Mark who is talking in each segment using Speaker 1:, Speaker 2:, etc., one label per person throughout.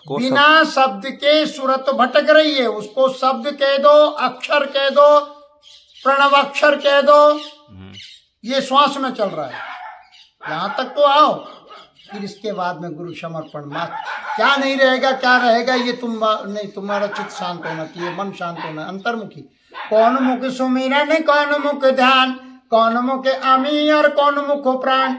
Speaker 1: को
Speaker 2: बिना शब्द के सूरत भटक रही है, उसको शब्द कह दो, अक्षर कह दो, प्रणव अक्षर कह दो, ये श्वास में चल रहा है, यहां तक तो आओ। फिर इसके बाद में गुरु समर्पण मत, क्या नहीं रहेगा क्या रहेगा ये तुम नहीं, तुम्हारा चित्त शांत होना चाहिए, मन शांत होना, अंतर्मुखी। कौन मुख सुमिरन, कौन मुख ध्यान, कौन मुख अमी और कौन मुख प्राण।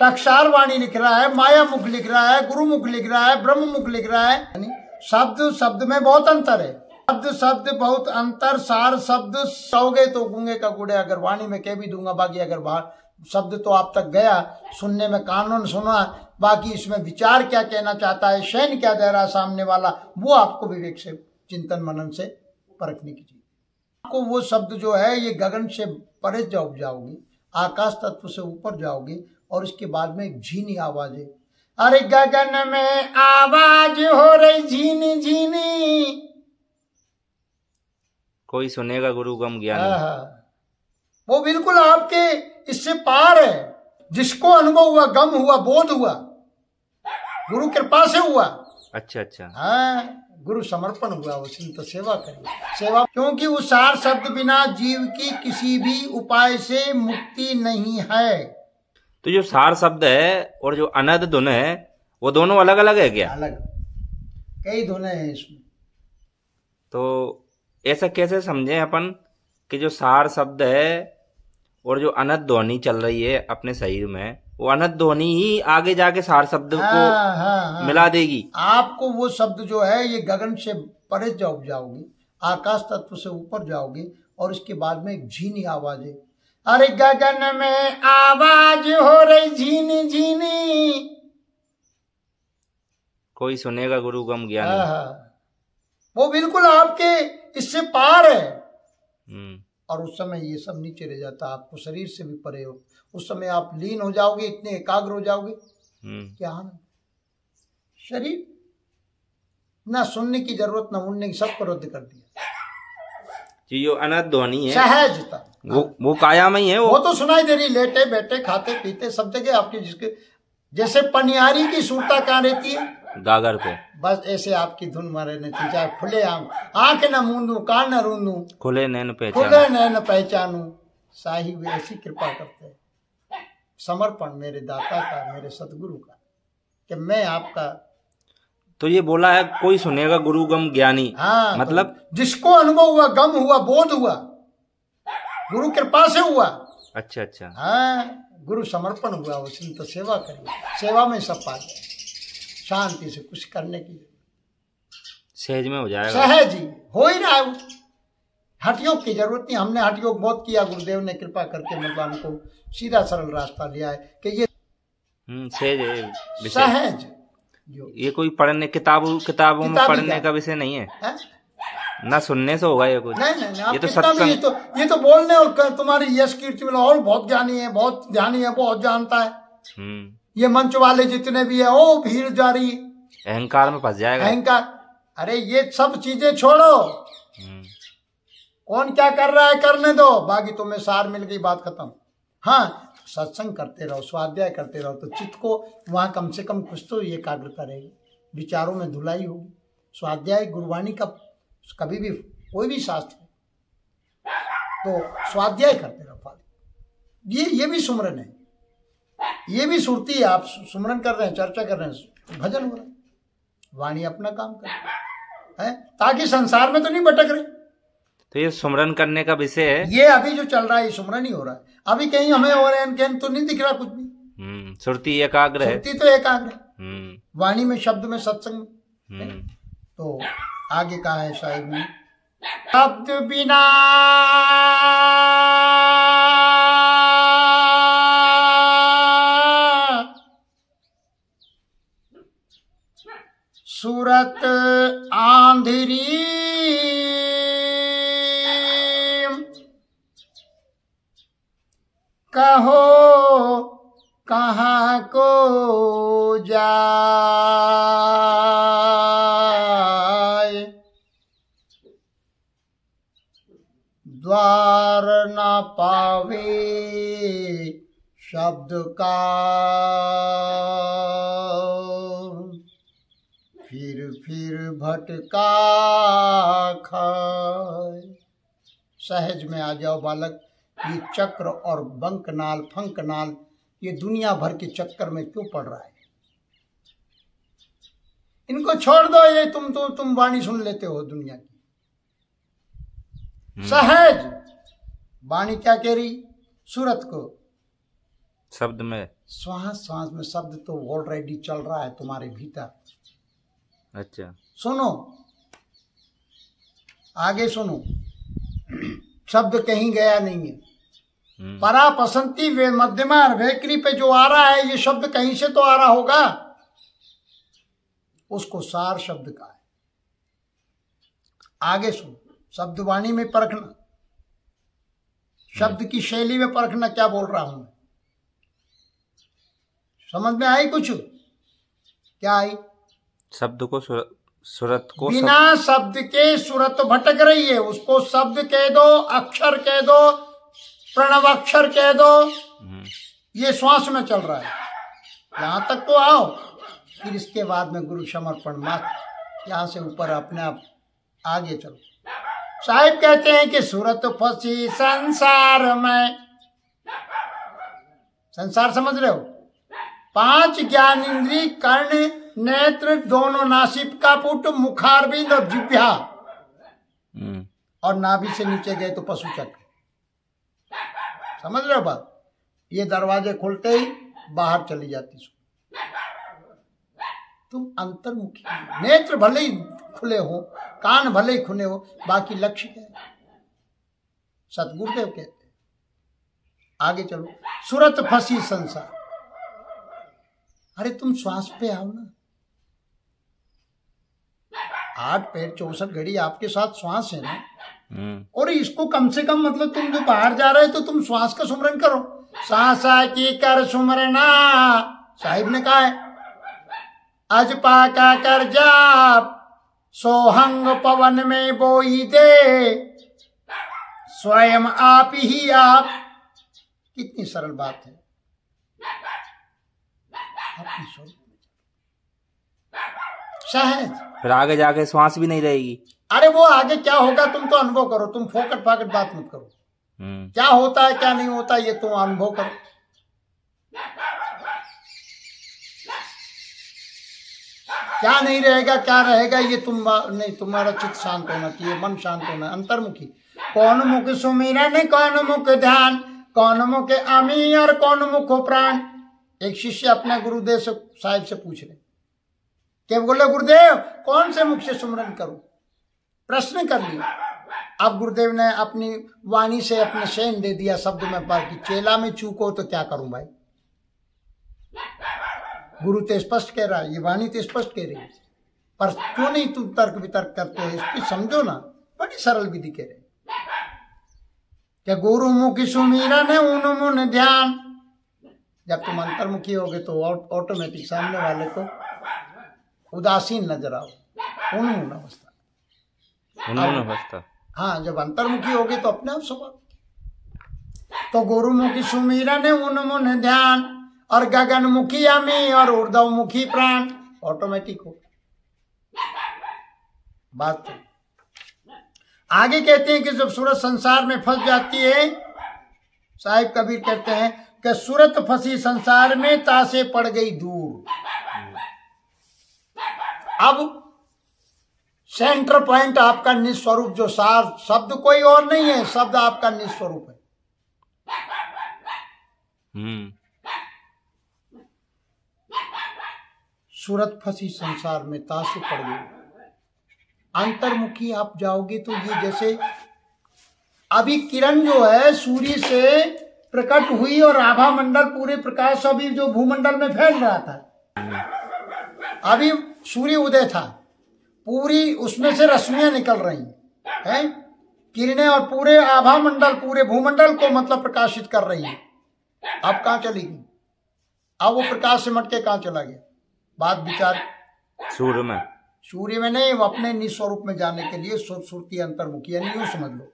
Speaker 2: टकसाल वाणी लिख रहा है, माया मुख लिख रहा है, गुरु मुख लिख रहा है, ब्रह्म मुख लिख रहा है। शब्द शब्द में बहुत अंतर है, शब्द शब्द बहुत अंतर। सार शब्द सौगे तो गूंगे का गुड़े, अगर वाणी में कह भी दूंगा, बाकी अगर बाहर शब्द तो आप तक गया, सुनने में कानून सुना, बाकी इसमें विचार क्या कहना चाहता है, शयन क्या दे रहा है सामने वाला, वो आपको विवेक से चिंतन मनन से परखने की चीज। आपको वो शब्द जो है ये गगन से परे जाओगे, आकाश तत्व से ऊपर जाओगे, और इसके बाद में एक झीनी आवाज है, अरे गगन में आवाज हो रही झीनी झीनी।
Speaker 1: कोई सुनेगा गुरु गम ज्ञानी,
Speaker 2: वो बिल्कुल आपके इससे पार है। जिसको अनुभव हुआ, गम हुआ, बोध हुआ, गुरु कृपा से हुआ।
Speaker 1: अच्छा अच्छा,
Speaker 2: हाँ, गुरु समर्पण हुआ, उसने तो सेवा करी। सेवा, क्योंकि उस सार शब्द बिना जीव की किसी भी उपाय से मुक्ति नहीं है।
Speaker 1: तो जो सार शब्द है और जो अनद धुन है वो दोनों अलग अलग है क्या?
Speaker 2: अलग, कई धुनें हैं इसमें।
Speaker 1: तो ऐसा कैसे समझे अपन कि जो सार शब्द है और जो अनंत ध्वनि चल रही है अपने शरीर में, वो अनंत ध्वनि ही आगे जाके सार शब्द को मिला देगी?
Speaker 2: आपको वो शब्द जो है ये गगन से परे जाओगे, आकाश तत्व से ऊपर जाओगे, और इसके बाद में एक झीनी आवाज है, अरे गगन में आवाज हो रही झीनी झीनी।
Speaker 1: कोई सुनेगा गुरु गम ज्ञानी,
Speaker 2: वो बिल्कुल आपके इससे पार है। और उस समय ये सब नीचे रह जाता, आपको शरीर से भी परे हो, उस समय आप लीन हो जाओगे, इतने एकाग्र हो जाओगे, क्या आनंद। शरीर ना सुनने की जरूरत, ना उड़ने की, सबको रद्द कर दिया।
Speaker 1: जो अनंत ध्वनि है
Speaker 2: सहजता,
Speaker 1: वो काया में ही है, वो
Speaker 2: तो सुनाई दे रही, लेटे बैठे खाते पीते सब जगह आपकी, जिसके जैसे पनियारी की सूरता कहाँ रहती है,
Speaker 1: गागर पे,
Speaker 2: बस ऐसे आपकी धुन मारे नहीं थी, चाहे खुले आंख न मूंदू, कान न रूंदू,
Speaker 1: खुले नैन
Speaker 2: पहचानू। साहिब ऐसी कृपा करते हैं, समर्पण मेरे दाता का, मेरे सतगुरु का, कि मैं आपका।
Speaker 1: तो ये बोला है कोई सुनेगा गुरु गम ज्ञानी,
Speaker 2: हाँ,
Speaker 1: मतलब
Speaker 2: तो जिसको अनुभव हुआ, गम हुआ, बोध हुआ, गुरु कृपा से हुआ।
Speaker 1: अच्छा अच्छा,
Speaker 2: हाँ, गुरु समर्पण हुआ, उसने तो सेवा करी, सेवा में सब पा गया, शांति से कुछ करने की
Speaker 1: सहज में हो जाएगा, सहज
Speaker 2: ही हो ही रहा है। हठयोग की जरूरत नहीं, हमने हठयोग बहुत किया, गुरुदेव ने कृपा करके मतलब हमको सीधा सरल रास्ता दिया है कि ये सहज,
Speaker 1: ये कोई पढ़ने किताबों में पढ़ने का विषय नहीं है, ना सुनने से होगा ये कुछ।
Speaker 2: नहीं, ये तो सत्संग, ये तो बोलने, और तुम्हारी यश कीर्ति में और बहुत ज्ञानी है, बहुत ध्यानी है, बहुत जानता है। ये मंच वाले जितने भी है, ओ भीड़ जारी,
Speaker 1: अहंकार में फंस जाएगा,
Speaker 2: अहंकार। अरे ये सब चीजें छोड़ो, कौन क्या कर रहा है करने दो, बाकी तुम्हें सार मिल गई, बात खत्म। हाँ, सत्संग करते रहो, स्वाध्याय करते रहो, तो चित्त को वहां कम से कम कुछ तो एकाग्रता रहेगी, विचारों में धुलाई होगी। स्वाध्याय गुरुवाणी का कभी भी, कोई भी शास्त्र तो स्वाध्याय करते रहो। ये भी सुमरन है, ये भी सुरती है। आप सुमरन कर रहे हैं, चर्चा कर रहे हैं, भजन हो रहा है, वाणी अपना काम कर रही है, ताकि संसार में तो नहीं भटक रहे।
Speaker 1: तो ये सुमरन करने का विषय है,
Speaker 2: ये अभी जो चल रहा है ये सुमरन ही हो रहा है। अभी कहीं हमें हो रहे हैं तो नहीं दिख रहा कुछ भी।
Speaker 1: सुरती एकाग्र है,
Speaker 2: सुरती तो एकाग्र है, वाणी में, शब्द में, सत्संग में। तो आगे कहा है साहिब ने, शब्द बिना सूरत आंधिरी, कहो कहाँ को जाए, द्वार न पावे शब्द का, फिर भटका खाए। सहज में आ जाओ बालक, ये चक्र और बंकनाल फंकनाल ये दुनिया भर के चक्कर में क्यों पड़ रहा है? इनको छोड़ दो, ये तुम वाणी सुन लेते हो दुनिया की। सहज वाणी क्या कह रही? सूरत को
Speaker 1: शब्द में,
Speaker 2: श्वास श्वास में शब्द तो ऑलरेडी चल रहा है तुम्हारे भीतर।
Speaker 1: अच्छा
Speaker 2: सुनो, आगे सुनो, शब्द कहीं गया नहीं है। परा पसंती वे मध्यमा वेकरी पे जो आ रहा है, ये शब्द कहीं से तो आ रहा होगा, उसको सार शब्द का है। आगे सुनो, शब्द वाणी में परखना, शब्द की शैली में परखना, क्या बोल रहा हूं मैं। समझ में आई कुछ? क्या आई?
Speaker 1: शब्द को सूरत को
Speaker 2: बिना शब्द के सूरत भटक रही है, उसको शब्द कह दो, अक्षर कह दो, प्रणव अक्षर कह दो, ये श्वास में चल रहा है। यहां तक तो आओ, फिर इसके बाद में गुरु समर्पण मत, यहां से ऊपर अपने आप आगे चलो। साहिब कहते हैं कि सूरत फंसी संसार में, संसार समझ रहे हो? 5 ज्ञान इंद्री, कर्ण, नेत्र, दोनों नासिका पुट, मुखारबिंद और जिह्वा, और नाभि से नीचे गए तो पशु चक्र। समझ रहे हो बात? ये दरवाजे खुलते ही बाहर चली जाती। तुम अंतर्मुखी, नेत्र भले ही खुले हो, कान भले ही खुले हो, बाकी लक्ष्य क्या है? सतगुरुदेव कहते हैं। आगे चलो, सूरत फंसी संसार। अरे तुम श्वास पे आओ ना, 8 पैर 64 घड़ी आपके साथ श्वास है ना, और इसको कम से कम, मतलब तुम जो बाहर जा रहे हो तो तुम श्वास का सुमरन करो। सांसा की कर सुमरना, साहिब ने कहा है, अजपा का कर जाप, सोहंग पवन में बोई दे, स्वयं आप ही आप। कितनी सरल बात है। सहज,
Speaker 1: फिर आगे जाके श्वास भी नहीं रहेगी।
Speaker 2: अरे वो आगे क्या होगा तुम तो अनुभव करो, तुम फोकट फाकट बात मत करो। क्या होता है क्या नहीं होता ये तुम अनुभव करो। क्या नहीं रहेगा क्या रहेगा ये तुम नहीं, तुम्हारा चित्त शांत होना चाहिए, मन शांत होना, अंतर्मुखी। कौन मुख सुमिरन, कौन मुख ध्यान, कौन मुख अमी और कौन मुख प्राण। एक शिष्य अपने गुरुदेव से साहिब से पूछ रहे, क्या बोले गुरुदेव कौन से मुख से सुमरन करूं? प्रश्न कर लिया। अब गुरुदेव ने अपनी वाणी से अपने शयन दे दिया शब्द में पार की, चेला में चूको तो क्या करूं भाई। गुरु तो स्पष्ट कह रहा है, ये वाणी तो स्पष्ट कह रही है, पर क्यों नहीं तुम तर्क वितर्क करते हो? इसकी समझो ना, बड़ी सरल विधि कह रहे। क्या गुरु मुखी सुमीरन है उन मुन ध्यान। जब तुम अंतर्मुखी होगे तो ऑटोमेटिक सामने वाले को उदासीन नजर आओ, उन्मून अवस्था। हाँ, जब अंतर्मुखी होगे तो अपने आप स्वभाव। तो गुरुमुखी सुमीरन है उन्मुन ध्यान, और गगनमुखी अमी और ऊर्ध्वमुखी प्राण, ऑटोमेटिक हो बात। तो आगे कहते हैं कि जब सूरत संसार में फंस जाती है, साहिब कबीर कहते हैं कि सूरत फंसी संसार में तासे पड़ गई दूर। अब सेंटर पॉइंट आपका निस्वरूप, जो सार शब्द कोई और नहीं है, शब्द आपका निस्वरूप है। सूरत फंसी संसार में तासे पड़ गई। अंतर्मुखी आप जाओगे तो ये जैसे अभी किरण जो है सूर्य से प्रकट हुई और आभा मंडल पूरे प्रकाश अभी जो भूमंडल में फैल रहा था, अभी सूर्य उदय था, पूरी उसमें से रश्मियां निकल रही हैं, किरणें, और पूरे आभा मंडल पूरे भूमंडल को मतलब प्रकाशित कर रही है। अब कहां चलेगी? अब वो प्रकाश से मटके कहां चला गया? बात विचार सूर्य में नहीं, वो अपने निस्वरूप में जाने के लिए सुरती अंतर्मुखी, यानी यूं समझ लो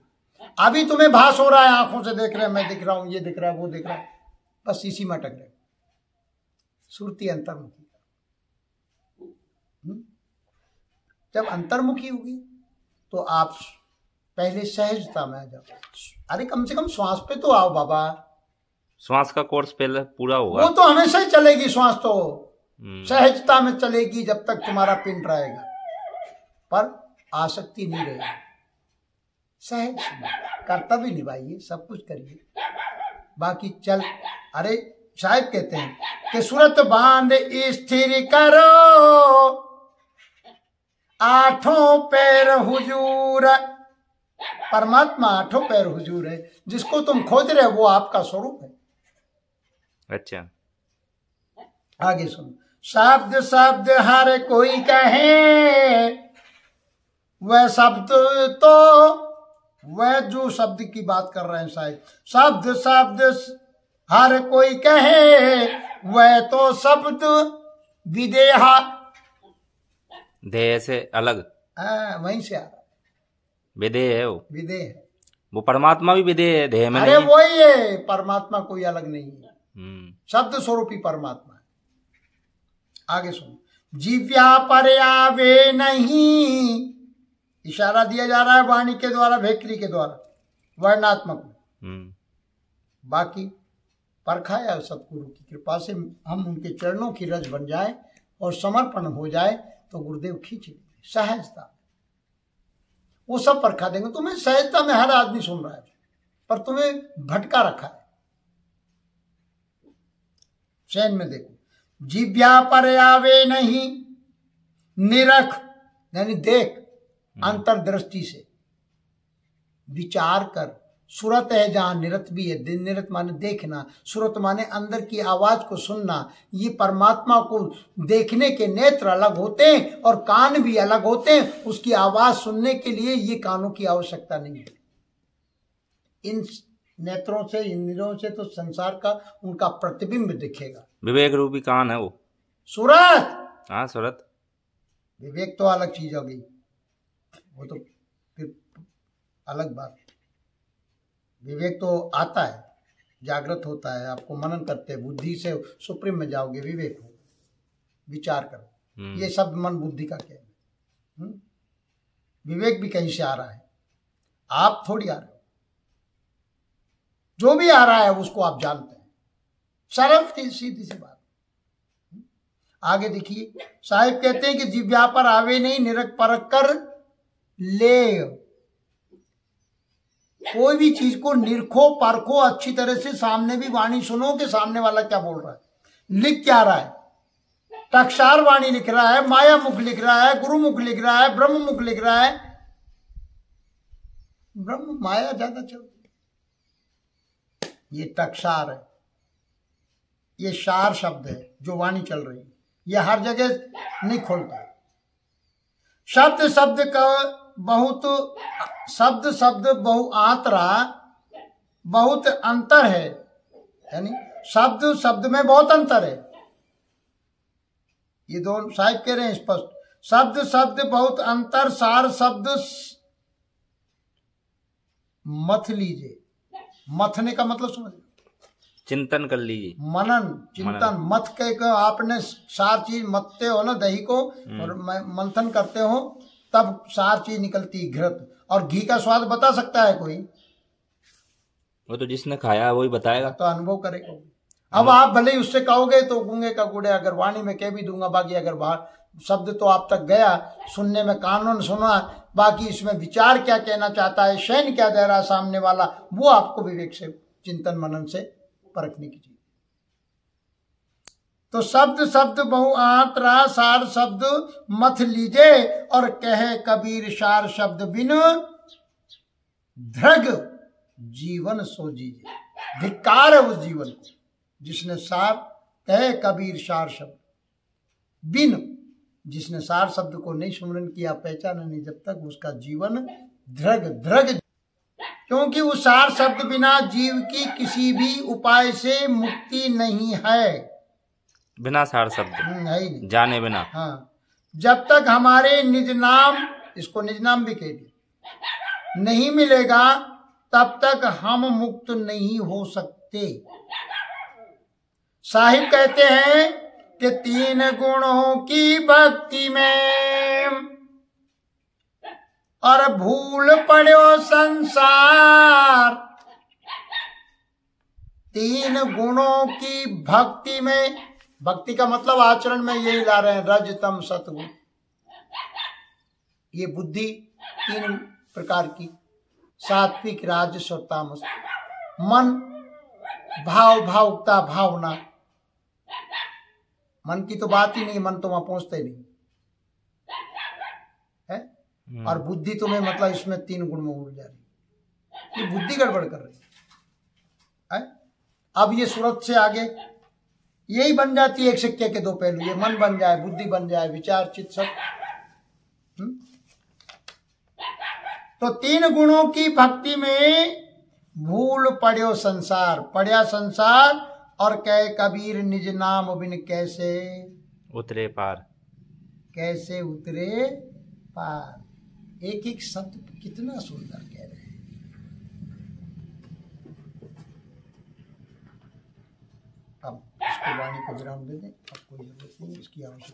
Speaker 2: अभी तुम्हें भास हो रहा है, आंखों से देख रहे हैं, मैं दिख रहा हूं, ये दिख रहा है, वो दिख रहा है, बस इसी में अटक रहे। सुरती अंतर्मुखी। जब अंतर्मुखी होगी तो आप पहले सहजता में आ जाओ। अरे कम से कम श्वास पे तो आओ बाबा।
Speaker 1: श्वास का कोर्स पहले पूरा होगा।
Speaker 2: वो तो हमेशा ही चलेगी श्वास, तो सहजता में चलेगी जब तक तुम्हारा पिंड रहेगा, पर आसक्ति नहीं रहेगी। सहज कर्तव्य निभाइए, सब कुछ करिए, बाकी चल। अरे साहिब कहते हैं कि सूरत बांध स्थिर करो, आठों पैर हुजूर। परमात्मा आठों पैर हुजूर है, जिसको तुम खोज रहे हो वो आपका स्वरूप है।
Speaker 1: अच्छा,
Speaker 2: आगे सुनो। शब्द शब्द हर कोई कहे, वह शब्द तो वह जो शब्द की बात कर रहे हैं साहिब, शब्द शब्द हर कोई कहे, वह तो शब्द विदेहा।
Speaker 1: देह से अलग,
Speaker 2: वहीं से आ रहा,
Speaker 1: विदेह है वो,
Speaker 2: विदेह है।
Speaker 1: वो परमात्मा भी विदेह है, देह में
Speaker 2: अरे
Speaker 1: नहीं।
Speaker 2: वही है, परमात्मा कोई अलग नहीं है, शब्द स्वरूपी परमात्मा है। आगे सुनो। जीव्या पर आवे नहीं, इशारा दिया जा रहा है वाणी के द्वारा, भेकरी के द्वारा, वर्णात्मक में। बाकी परखाया सतगुरु की कृपा से हम उनके चरणों की रज बन जाए और समर्पण हो जाए तो गुरुदेव खींच लेंगे। सहजता वो सब परखा देंगे तुम्हें। सहजता में हर आदमी सुन रहा है, पर तुम्हें भटका रखा है। चैन में देखो। जिव्या पर आवे नहीं, निरख यानी देख, अंतर्दृष्टि से विचार कर। सुरत है जहां निरत भी है। निरत माने देखना, सुरत माने अंदर की आवाज को सुनना। ये परमात्मा को देखने के नेत्र अलग होते हैं और कान भी अलग होते हैं। उसकी आवाज सुनने के लिए ये कानों की आवश्यकता नहीं है। इन नेत्रों से, इंद्रियों से तो संसार का उनका प्रतिबिंब दिखेगा।
Speaker 1: विवेक रूपी कान है वो,
Speaker 2: सूरत।
Speaker 1: हाँ सूरत।
Speaker 2: विवेक तो अलग चीज हो गई, वो तो फिर अलग बात। विवेक तो आता है, जागृत होता है, आपको मनन करते हैं, बुद्धि से सुप्रीम में जाओगे, विवेक हो, विचार करो। ये सब मन बुद्धि का खेल है। विवेक भी कहीं से आ रहा है, आप थोड़ी आ रहे हो। जो भी आ रहा है उसको आप जानते हैं। सरल सीधी सी बात। आगे देखिए, साहिब कहते हैं कि जिव्या पर आवे नहीं, निरख परख कर ले। कोई भी चीज को निरखो, परखो अच्छी तरह से। सामने भी वाणी सुनो कि सामने वाला क्या बोल रहा है, लिख क्या रहा है। टक्षार वाणी लिख रहा है, माया मुख लिख रहा है, गुरु मुख लिख रहा है, ब्रह्म मुख लिख रहा है। ब्रह्म माया ज्यादा चलती है, ये टक्षार है। ये शार शब्द है जो वाणी चल रही है, ये हर जगह नहीं खोलता। शब्द शब्द का बहुत, शब्द शब्द बहुआत्रा, बहुत अंतर है। यानी शब्द शब्द में बहुत अंतर है। ये दोनों साहिब कह रहे हैं स्पष्ट। शब्द शब्द बहुत अंतर, सार शब्द मथ लीजिए। मथने का मतलब समझ,
Speaker 1: चिंतन कर लीजिए,
Speaker 2: मनन, चिंतन। मथ के आपने सार चीज मथते हो ना, दही को और मंथन करते हो, तब सार चीज निकलती है, घृत। और घी का स्वाद बता सकता है कोई?
Speaker 1: वो तो जिसने खाया वही बताएगा,
Speaker 2: तो अनुभव करेगा। अब आप भले ही उससे कहोगे तो गूंगे का गुड़े, अगर वाणी में कह भी दूंगा, बाकी अगर बाहर शब्द तो आप तक गया, सुनने में कानों ने सुना, बाकी इसमें विचार क्या कहना चाहता है, शयन क्या दे रहा है सामने वाला, वो आपको विवेक से, चिंतन मनन से परखने की चीज। तो शब्द शब्द बहुआत्रा, सार शब्द मथ लीजे। और कहे कबीर सार शब्द बिन ध्रग जीवन सो जीजे। धिक्कार है उस जीवन को जिसने सार, कहे कबीर सार शब्द बिन, जिसने सार शब्द को नहीं सुमरन किया, पहचाना नहीं, जब तक उसका जीवन ध्रग ध्रग। क्योंकि उस सार शब्द बिना जीव की किसी भी उपाय से मुक्ति नहीं है।
Speaker 1: बिना सार शब्द
Speaker 2: है ही नहीं,
Speaker 1: जाने बिना।
Speaker 2: हाँ, जब तक हमारे निज नाम, इसको निज नाम भी कह दिया, नहीं मिलेगा, तब तक हम मुक्त नहीं हो सकते। साहिब कहते हैं कि 3 गुणों की भक्ति में और भूल पड़ो संसार। तीन गुणों की भक्ति में, भक्ति का मतलब आचरण में यही ला रहे हैं, रज तम सतगुण। ये बुद्धि तीन प्रकार की, सात्विक, राजस और तामस। मन भाव, भावुकता, भावना। मन की तो बात ही नहीं, मन तो वहां पहुंचते नहीं है। और बुद्धि तुम्हें मतलब इसमें तीन गुण में उड़ जा रही, ये बुद्धि गड़बड़ कर रही है। अब ये सूरत से आगे यही बन जाती है एक सिक्के के दो पहलू। ये मन बन जाए, बुद्धि बन जाए, विचार चित्त सब। तो तीन गुणों की भक्ति में भूल पड़ो संसार, पड़या संसार। और कह कबीर निज नाम बिन कैसे
Speaker 1: उतरे पार,
Speaker 2: कैसे उतरे पार। एक एक शब्द कितना सुंदर कह रहे हैं। अब इसको वाणी को विराम दे दें, अब कोई जरूरत नहीं इसकी आवश्यकता।